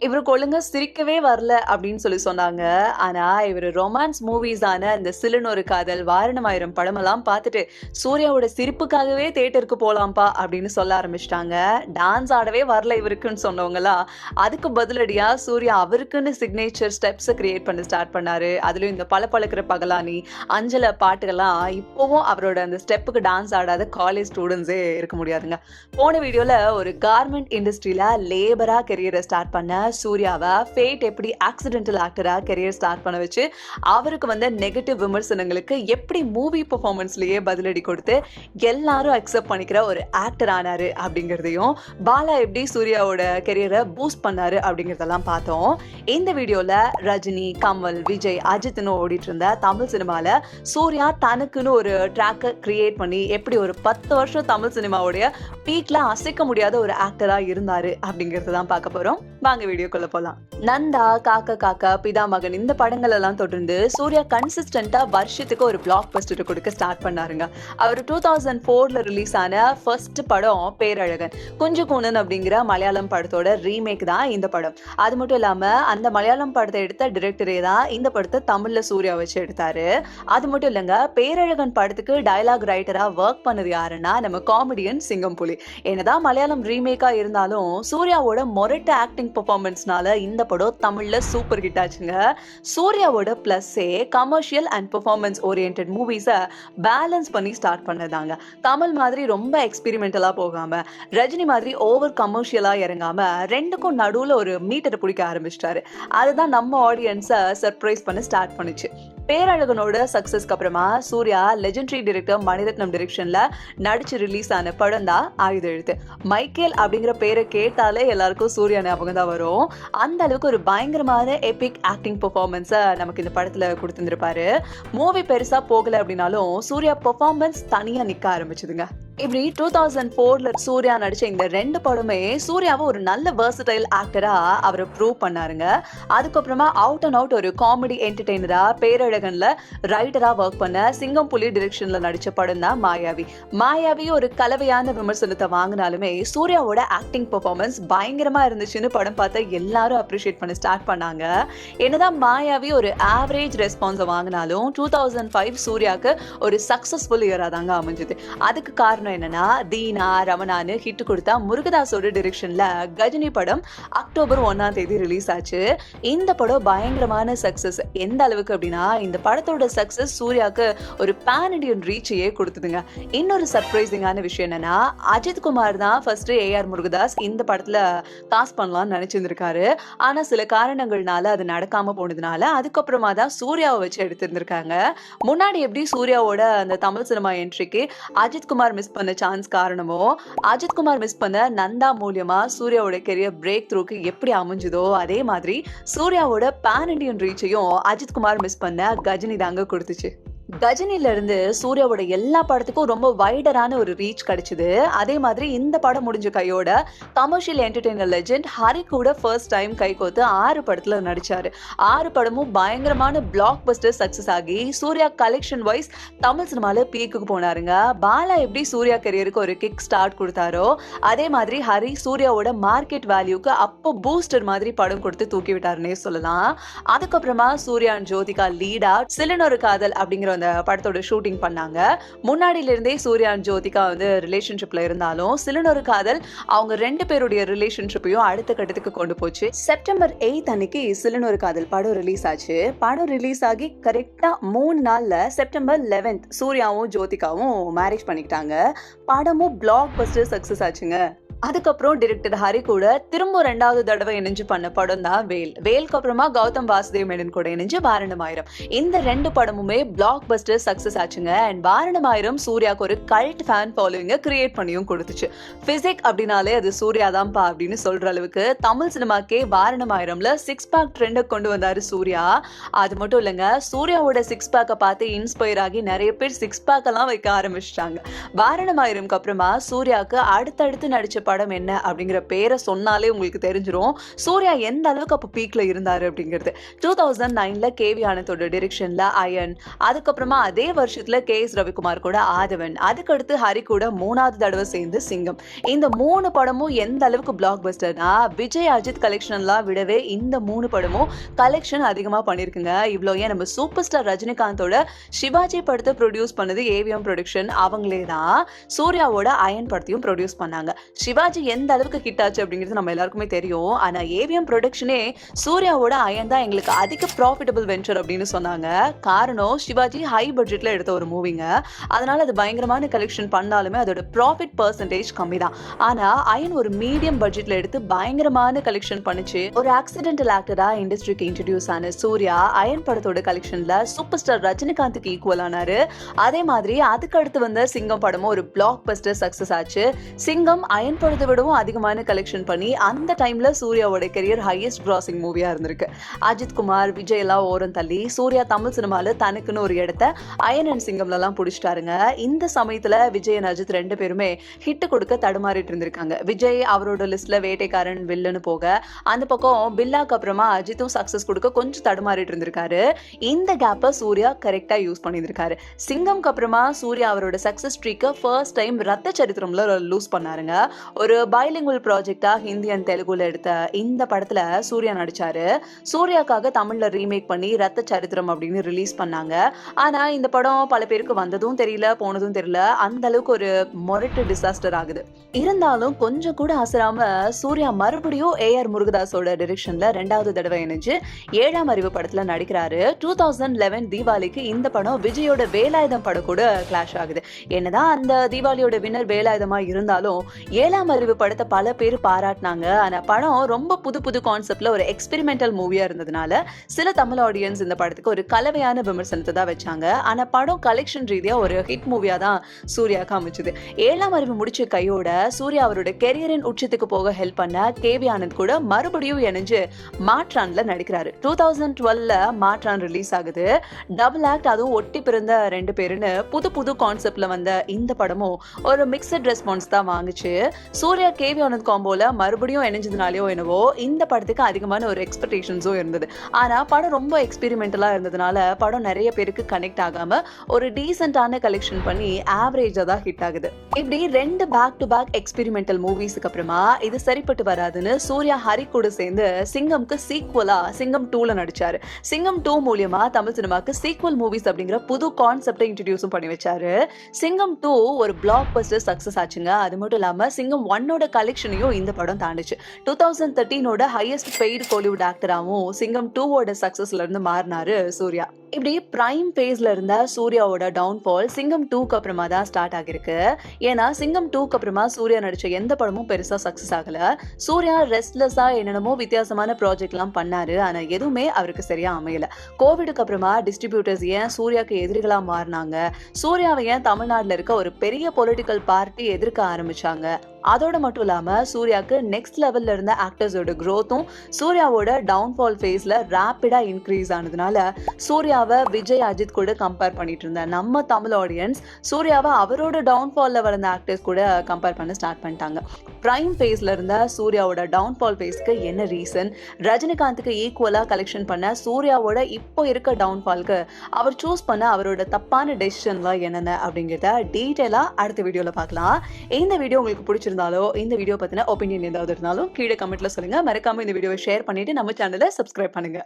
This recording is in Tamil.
இவருக்கு ஒழுங்கா சிரிக்கவே வரல அப்படின்னு சொன்னாங்க. ஆனா, இவரு ரொமான்ஸ் மூவிஸான இந்த "சில்லுனு ஒரு காதல்", "வாரணமாயிரம்" படமெல்லாம் பார்த்துட்டு, "சூர்யாவோட சிரிப்புக்காகவே தியேட்டருக்கு போலாம்ப்பா" அப்படின்னு சொல்ல ஆரம்பிச்சுட்டாங்க. டான்ஸ் ஆடவே வரல இவருக்குன்னு சொன்னவங்கலாம், அதுக்கு பதிலடியா சூர்யா அவருக்குன்னு சிக்னேச்சர் ஸ்டெப்ஸ கிரியேட் பண்ண ஸ்டார்ட் பண்ணாரு. அதுலயும் இந்த "பளபளக்கிற பகலானி", "அஞ்சல" பாட்டுகள்லாம் இப்பவும் அவரோட அந்த ஸ்டெப்புக்கு டான்ஸ் ஆடாத காலேஜ் ஸ்டூடண்ட்ஸே இருக்க முடியாதுங்க. போன வீடியோல ஒரு கார்மெண்ட் இண்டஸ்ட்ரியில லேபரா கெரியரை ஸ்டார்ட் பண்ண சூர்யாவை ஃபேட் எப்படி ஆக்சிடென்டல் ஆக்டரா கெரியர் ஸ்டார்ட் பண்ண வச்சு அவருக்கு வந்த நெகட்டிவ் விமர்சனங்களுக்கு எப்படி மூவி பெர்ஃபார்மன்ஸ்லயே பதிலடி கொடுத்து எல்லாரும் அக்செப்ட் பண்ணிக்கிற ஒரு ஆக்டர் ஆனாரு அப்படிங்கிறதையும், பாலா எப்படி சூர்யாவோட கெரியரை பூஸ்ட் பண்ணாரு அப்படிங்கிறதெல்லாம் பார்த்தோம். இந்த வீடியோல ரஜினி, கமல், விஜய், அஜித்னு ஓடிட்டு இருந்த தமிழ் சினிமால சூர்யா தனக்குன்னு ஒரு ட்ராக்கை கிரியேட் பண்ணி எப்படி ஒரு 10 வருஷம் தமிழ் சினிமாவுடைய பீக்ல அசைக்க முடியாத ஒரு ஆக்டரா இருந்தாரு அப்படிங்கறத தான் பார்க்க போறோம். வாங்க வீடியோக்குள்ள போலாம். நந்தா, காக்கா காக்கா, பிதா மகன் இந்த படங்கள் எல்லாம் தொடர்ந்து சூர்யா கன்சிஸ்டன்டா வருஷத்துக்கு ஒரு பிளாக் பஸ்டர் கொடுக்க ஸ்டார்ட் பண்ணாருங்க. அவர் 2004ல ரிலீஸ் ஆன ஃபர்ஸ்ட் படம் பேரழகன். குஞ்சு கூனன் அப்படிங்கிற மலையாளம் படத்தோட ரீமேக் தான் இந்த படம். அது மட்டும் இல்லாம அந்த மலையாளம் படத்தை எடுத்த டிரெக்டரே தான் இந்த படத்தை தமிழ்ல சூர்யா வச்சு எடுத்தாரு. அது மட்டும் இல்லங்க, பேரழகன் படத்துக்கு டயலாக் ரைட்டரா ஒர்க் பண்ணது யாருன்னா நம்ம காமெடியன் சிங்கம்புலி. என்னதான் மலையாளம் ரீமேக்கா இருந்தாலும் சூர்யாவோட மொரட்டு ஆக்டிங் பெர்ஃபார்மன்ஸ்னால இந்த படம் தமிழ்ல சூப்பர் ஹிட் ஆச்சுங்க. சூர்யாவோட பிளஸ்ஸே கமர்ஷியல் அண்ட் பெர்ஃபார்மன்ஸ் ஓரியன்டட் மூவிஸை பேலன்ஸ் பண்ணி ஸ்டார்ட் பண்ணதாங்க. கமல் மாதிரி ரொம்ப எக்ஸ்பெரிமெண்டலா போகாம, ரஜினி மாதிரி ஓவர் கமர்ஷியலா இறங்காம ரெண்டுக்கும் நடுவுல ஒரு மீட்டரை பிடிக்க ஆரம்பிச்சிட்டாரு. அதுதான் நம்ம ஆடியன்ஸை சர்ப்ரைஸ் பண்ண ஸ்டார்ட் பண்ணுச்சு. பேரழகனோட சக்சஸ்க்கு அப்புறமா சூர்யா லெஜெண்டரி டைரக்டர் மணிரத்னம் டைரக்ஷன்ல நடிச்சு ரிலீஸ் ஆன படம் தான் ஆயுத எழுத்து. மைக்கேல் அப்படிங்கிற பேரை கேட்டாலே எல்லாருக்கும் சூர்யா ஞாபகம் தான் வரும். அந்த அளவுக்கு ஒரு பயங்கரமான எபிக் ஆக்டிங் பெர்ஃபார்மன்ஸை நமக்கு இந்த படத்துல கொடுத்துருப்பாரு. மூவி பெருசா போகல அப்படின்னாலும் சூர்யா பெர்ஃபார்மன்ஸ் தனியா நிக்க ஆரம்பிச்சதுங்க. இப்படி 2004ல சூர்யா நடிச்ச இந்த 2 படமே சூர்யாவை ஒரு நல்ல வெர்சடைல் ஆக்டரா அவரை ப்ரூவ் பண்ணாருங்க. அதுக்கப்புறமா அவுட் அண்ட் அவுட் ஒரு காமெடி என்டர்டெய்னரா பேரழகன்ல ரைட்டரா ஒர்க் பண்ண சிங்கம்புலி டிரெக்ஷன்ல நடிச்ச படம் தான் மாயாவி. மாயாவி ஒரு கலவையான விமர்சனத்தை வாங்கினாலுமே சூர்யாவோட ஆக்டிங் பெர்ஃபார்மன்ஸ் பயங்கரமா இருந்துச்சுன்னு படம் பார்த்த எல்லாரும் அப்ரிஷியேட் பண்ண ஸ்டார்ட் பண்ணாங்க. என்னதான் மாயாவி ஒரு ஆவரேஜ் ரெஸ்பான்ஸை வாங்கினாலும் 2005 சூர்யாவுக்கு ஒரு சக்சஸ்ஃபுல் இயரா தாங்க அமைஞ்சது. அதுக்கு காரணம் என்னன்னா, தீனா, ரமணான்னு ஹிட் கொடுத்தா முருகதாஸோட டைரக்ஷன்ல கஜினி படம் அக்டோபர் 1ஆம் தேதி ரிலீஸ் ஆச்சு. இந்த படம் பயங்கரமான சக்சஸ். எந்த அளவுக்கு அப்படின்னா, இந்த படத்தோட சக்சஸ் சூர்யாக்கு ஒரு பேன் இண்டியன் ரீச்சையே கொடுத்ததுங்க. இன்னொரு சர்ப்ரைசிங்கான விஷயம் என்னன்னா, அஜித் குமார் தான் ஃபர்ஸ்ட் ஏஆர் முருகதாஸ் இந்த படத்துல காஸ்ட் பண்ணலாம்னு நினைச்சிருந்திருக்காரு. ஆனா சில காரணங்கள்னால அது நடக்காம போனதுனால அதுக்கப்புறமா தான் சூர்யாவை வச்சு எடுத்திருந்திருக்காங்க. முன்னாடி எப்படி சூர்யாவோட அந்த தமிழ் சினிமா என்ட்ரிக்கு அஜித் குமார் மிஸ் பண்ண சான்ஸ் காரணமோ, அஜித் குமார் மிஸ் பண்ண நந்தா மூலியமா சூர்யாவோட கெரியர் பிரேக் த்ரூக்கு எப்படி அமைஞ்சதோ அதே மாதிரி சூர்யாவோட பேன் இண்டியன் ரீச்சையும் அஜித் குமார் மிஸ் பண்ண கஜினி தாங்க கொடுத்துச்சு. கஜினில இருந்து சூர்யாவோட எல்லா படத்துக்கும் ரொம்ப வைடரான ஒரு ரீச் கிடைச்சது. அதே மாதிரி இந்த படம் முடிஞ்ச கையோட கமர்ஷியல் என்டர்டெய்னர் லெஜெண்ட் ஹரி கூட ஃபர்ஸ்ட் டைம் கை கோத்து 6 படத்துல நடிச்சாரு. 6 படமும் பயங்கரமான பிளாக் பஸ்டர் சக்சஸ் ஆகி சூர்யா கலெக்ஷன் வைஸ் தமிழ் சினிமால பீக்குக்கு போனாருங்க. பாலா எப்படி சூர்யா கெரியருக்கு ஒரு கிக் ஸ்டார்ட் கொடுத்தாரோ அதே மாதிரி ஹரி சூர்யாவோட மார்க்கெட் வேல்யூக்கு அப்போ பூஸ்டர் மாதிரி படம் கொடுத்து தூக்கி விட்டாருன்னே சொல்லலாம். அதுக்கப்புறமா சூர்யா அண்ட் ஜோதிகா லீடா சில்லுனு ஒரு காதல் அப்படிங்கிற அந்த படத்தோட ஷூட்டிங் பண்ணாங்க. முன்னாடியில இருந்தே சூர்யா அண்ட் ஜோதிகா ரிலேஷன்ஷிப்ல இருந்தாலும் சில்லுனு ஒரு காதல் அவங்க 2 பேருடைய ரிலேஷன்ஷிப்பையும் அடுத்த கட்டத்துக்கு கொண்டு போச்சு. செப்டம்பர் 8 அன்னைக்கு சில்லுனு ஒரு காதல் படம் ரிலீஸ் ஆச்சு. படம் ரிலீஸ் ஆகி கரெக்டா 3 நாள்ல செப்டம்பர் 11 சூர்யாவும் ஜோதிகாவும் மேரேஜ் பண்ணிக்கிட்டாங்க. படமும் பிளாக் பஸ்டர் சக்சஸ் ஆச்சுங்க. அதுக்கப்புறம் டைரக்டர் ஹரி கூட திரும்ப 2வது தடவை இணைஞ்சு பண்ண படம் தான் வேல். வேலுக்கு அப்புறமா கௌதம் வாசுதேவ் மேனன் கூட இணைஞ்சு வாரணமாயிரம். இந்த 2 படமுமே பிளாக் பஸ்டர் சக்சஸ் ஆச்சுங்க. அண்ட் வாரணமாயிரம் சூர்யாக்கு ஒரு கல்ட் ஃபேன் ஃபாலோவிங்க கிரியேட் பண்ணியும் கொடுத்துச்சு. பிசிக் அப்படின்னாலே அது சூர்யா தான்ப்பா அப்படின்னு சொல்ற அளவுக்கு தமிழ் சினிமாக்கே வாரணமாயிரம்ல 6 பேக் ட்ரெண்டை கொண்டு வந்தாரு சூர்யா. அது மட்டும் இல்லைங்க, சூர்யாவோட 6 பேக்கை பார்த்து இன்ஸ்பயர் ஆகி நிறைய பேர் 6 பேக் எல்லாம் வைக்க ஆரம்பிச்சிட்டாங்க. வாரணமாயிரம்க்கு அப்புறமா சூர்யாவுக்கு அடுத்தடுத்து நடிச்ச படம் என்ன அப்படிங்கிற பேரை சொன்னாலே உங்களுக்கு தெரிஞ்சிரும் சூர்யா எந்த அளவுக்கு அப்ப பீக்ல இருந்தாரு அப்படிங்கிறது. 2009ல கேவி ஆனந்தோட டிரெக்ஷன்ல அயன், அதுக்கப்புறமா அதே வருஷத்துல KS ரவிக்குமார் கூட ஆதவன், அதுக்கடுத்து ஹரி கூட 3வது தடவை சேர்ந்து சிங்கம். இந்த 3 படமும் எந்த அளவுக்கு பிளாக் பஸ்டர்னா விஜய் அஜித் கலெக்ஷன்லாம் விடவே இந்த 3 படமும் கலெக்ஷன் அதிகமா பண்ணிருக்குங்க. இவ்வளோ ஏன் நம்ம சூப்பர் ஸ்டார் ரஜினிகாந்தோட சிவாஜி படத்தை ப்ரொடியூஸ் பண்ணது ஏவிஎம் ப்ரொடக்ஷன். அவங்களே தான் சூர்யாவோட அயன் படத்தையும் ப்ரொடியூஸ் பண்ணாங்க. சிவாஜி எந்த அளவுக்கு ஹிட் ஆச்சு அப்படிங்கிறது நம்ம எல்லாருக்குமே தெரியும். ஆனா ஏவிஎம் ப்ரொடக்ஷனே சூர்யாவோட அயன் தான் எங்களுக்கு அதிக ப்ராஃபிட்டபிள் வெஞ்சர் அப்படின்னு சொன்னாங்க. காரணம் சிவாஜி ஹை பட்ஜெட்ல எடுத்த ஒரு மூவிங்க. அதனால அது பயங்கரமான கலெக்ஷன் பண்ணாலுமே அதோட ப்ராஃபிட் பர்சன்டேஜ் கம்மி தான். ஆனா அயன் ஒரு மீடியம் பட்ஜெட்ல எடுத்து பயங்கரமான கலெக்ஷன் பண்ணுச்சு. ஒரு ஆக்சிடென்டல் ஆக்டரா இண்டஸ்ட்ரிக்கு இன்ட்ரடியூஸ் ஆன சூர்யா அயன் படத்தோட கலெக்ஷன்ல சூப்பர் ஸ்டார் ரஜினிகாந்துக்கு ஈக்குவல் ஆனாரு. அதே மாதிரி அதுக்கு அடுத்து வந்த சிங்கம் படமும் ஒரு பிளாக் பஸ்டர் சக்சஸ் ஆச்சு. சிங்கம் அயன் படத்தை விடவும் அதிகமான கலெக்ஷன் பண்ணி அந்த டைம்ல சூர்யாவோட கெரியர் ஹையஸ்ட் கிராசிங் மூவியா இருந்திருக்கு. அஜித் குமார், விஜய் எல்லாம் ஓரம் தள்ளி சூர்யா தமிழ் சினிமால தனக்குன்னு ஒரு இடத்த அயன் அண்ட் சிங்கம்ல எல்லாம் புடிச்சிட்டாருங்க. இந்த சமயத்துல விஜய் அண்ட் அஜித் 2 பேருமே ஹிட் கொடுக்க தடுமாறிட்டு இருந்திருக்காங்க. விஜய் அவரோட லிஸ்ட்ல வேட்டைக்காரன் வில்லுன்னு போக, அந்த பக்கம் பில்லாக்கு அப்புறமா அஜித்தும் சக்சஸ் கொடுக்க கொஞ்சம் தடுமாறிட்டு இருந்திருக்காரு. இந்த கேப்பை சூர்யா கரெக்டா யூஸ் பண்ணியிருக்காரு. சிங்கம்க்கு அப்புறமா சூர்யா அவரோட சக்சஸ் ஸ்ட்ரீக்கை ஃபர்ஸ்ட் டைம் ரத்த சரித்திரம்ல லூஸ் பண்ணாருங்க. ஒரு பைலிங்குவல் ப்ராஜெக்டா ஹிந்தி அண்ட் தெலுங்குல எடுத்த இந்த படத்துல சூர்யா நடிச்சாரு. சூர்யாக்காக தமிழ்ல ரீமேக் பண்ணி ரத்த சரித்திரம் அப்படின்னு ரிலீஸ் பண்ணாங்க. ஆனா இந்த படம் பல பேருக்கு வந்ததும் தெரியல, போனதும் தெரியல. அந்த அளவுக்கு ஒரு மொரட்டு டிசாஸ்டர் ஆகுது. இருந்தாலும் கொஞ்சம் கூட அசராம சூர்யா மறுபடியும் AR முருகதாஸோட டிரெக்ஷன்ல 2வது தடவை இணைஞ்சு 7ஆம் அறிவு படத்துல நடிக்கிறாரு. 2011 தீபாவளிக்கு இந்த படம் விஜயோட வேலாயுதம் படம் கூட கிளாஷ் ஆகுது. என்னதான் அந்த தீபாவளியோட வின்னர் வேலாயுதமா இருந்தாலும் 7ஆம் அறிவு படத்தை பல பேர் பாராட்டினாங்க. ஆனா படம் ரொம்ப புது புது கான்செப்ட்ல ஒரு எக்ஸ்பெரிமெண்டல் மூவியா இருந்ததுனால சில தமிழ் ஆடியன்ஸ் இந்த படத்துக்கு ஒரு கலவையான விமர்சனத்தை தான் வச்சாங்க. ஆனா படம் கலெக்ஷன் ரீதியா ஒரு ஹிட் மூவியா தான் சூர்யாக்கு அமைச்சது. 7ஆம் அறிவு முடிச்ச கையோட சூர்யா அவரோட கெரியரின் உச்சத்துக்கு போக ஹெல்ப் பண்ண கேவி ஆனந்த் கூட மறுபடியும் இணைஞ்சு மாற்றான்ல நடிக்கிறாரு. 2012ல மாற்றான் ரிலீஸ் ஆகுது. டபுள் ஆக்ட், அதுவும் ஒட்டி பிறந்த 2 பேருன்னு புது புது கான்செப்ட்ல வந்த இந்த படமும் ஒரு மிக்சட் ரெஸ்பான்ஸ் தான் வாங்குச்சு. சூர்யா கேவி ஆனந்த் காம்போல மறுபடியும் இணைஞ்சதுனாலயோ என்னவோ இந்த படத்துக்கு அதிகமான ஒரு எக்ஸ்பெக்டேஷன்ஸும் இருந்தது. ஆனா படம் ரொம்ப எக்ஸ்பெரிமெண்டலா இருந்ததுனால படம் நிறைய பேருக்கு கனெக்ட் ஆகாம ஒரு டீசென்டான கலெக்ஷன் பண்ணி ஆவரேஜா தான் ஹிட் ஆகுது. இப்படி 2 பேக் டு பேக் எக்ஸ்பெரிமெண்டல் மூவிஸ்க்கு அப்புறமா இது சரிப்பட்டு வராதுன்னு சூர்யா ஹரி கூட சேர்ந்து சிங்கம்க்கு சீக்வலா சிங்கம் 2ல நடிச்சாரு. சிங்கம் 2 மூலியமா தமிழ் சினிமாக்கு சீக்வல் மூவிஸ் அப்படிங்கிற புது கான்செப்டை இன்ட்ரடியூஸும் பண்ணி வச்சாரு. சிங்கம் 2 ஒரு பிளாக் பஸ்டர் சக்சஸ் ஆச்சுங்க. அது மட்டும் இல்லாம சிங்கம் 1ஓட கலெக்ஷனையும் இந்த படம் தாண்டுச்சு. 2013ஓட ஹையஸ்ட் பெய்டு கோலிவுட் ஆக்டராவும் சிங்கம் 2ஓட சக்சஸ்ல இருந்து மாறினாரு சூர்யா. இப்படி பிரைம் பேஸ்ல இருந்த சூர்யாவோட டவுன்ஃபால் சிங்கம் 2க்கு அப்புறமா தான் ஸ்டார்ட் ஆகிருக்கு. ஏன்னா சிங்கம் 2க்கு அப்புறமா சூர்யா நடிச்ச எந்த படமும் பெருசா சக்சஸ் ஆகல. சூர்யா ரெஸ்ட்லெஸ்ஸா என்னென்னமோ வித்தியாசமான ப்ராஜெக்ட் எல்லாம் பண்ணாரு. ஆனா எதுவுமே அவருக்கு சரியா அமையல. கோவிடுக்கு அப்புறமா டிஸ்ட்ரிபியூட்டர்ஸ் ஏன் சூர்யாக்கு எதிரிகளா மாறினாங்க, சூர்யாவை ஏன் தமிழ்நாட்டுல இருக்க ஒரு பெரிய பொலிட்டிக்கல் பார்ட்டி எதிர்க்க ஆரம்பிச்சாங்க. அதோட மட்டும் இல்லாம சூர்யாக்கு நெக்ஸ்ட் லெவல்ல இருந்த ஆக்டர்ஸோட growthம் சூர்யாவோட டவுன்ஃபால் ஃபேஸ்ல ரேப்பிடா இன்க்ரீஸ் ஆனதுனால சூர்யாவை விஜய் அஜித் கூட கம்பேர் பண்ணிட்டு இருந்த நம்ம தமிழ் ஆடியன்ஸ் சூர்யாவை அவரோட டவுன்ஃபால்ல வளர்ந்த ஆக்டர்ஸ் கூட கம்பேர் பண்ண ஸ்டார்ட் பண்ணிட்டாங்க. பிரைம் ஃபேஸ்ல இருந்த சூர்யாவோட டவுன்ஃபால் ஃபேஸ்க்கு என்ன ரீசன், ரஜினிகாந்துக்கு ஈக்குவலா கலெக்ஷன் பண்ண சூர்யாவோட இப்போ இருக்க டவுன்ஃபால்க்கு அவர் சூஸ் பண்ண அவரோட தப்பான டெசிஷன்லாம் என்னென்ன அப்படிங்கிறத டீட்டெயிலா அடுத்த வீடியோல பார்க்கலாம். இந்த வீடியோ உங்களுக்கு பிடிச்சிருந்தாலோ இந்த வீடியோ பத்தின ஒப்பீனியன் ஏதாவது இருந்தாலும் கீழே கமெண்ட்ல சொல்லுங்க. மறக்காம இந்த வீடியோவை ஷேர் பண்ணிட்டு நம்ம சேனலை சப்ஸ்கிரைப் பண்ணுங்க.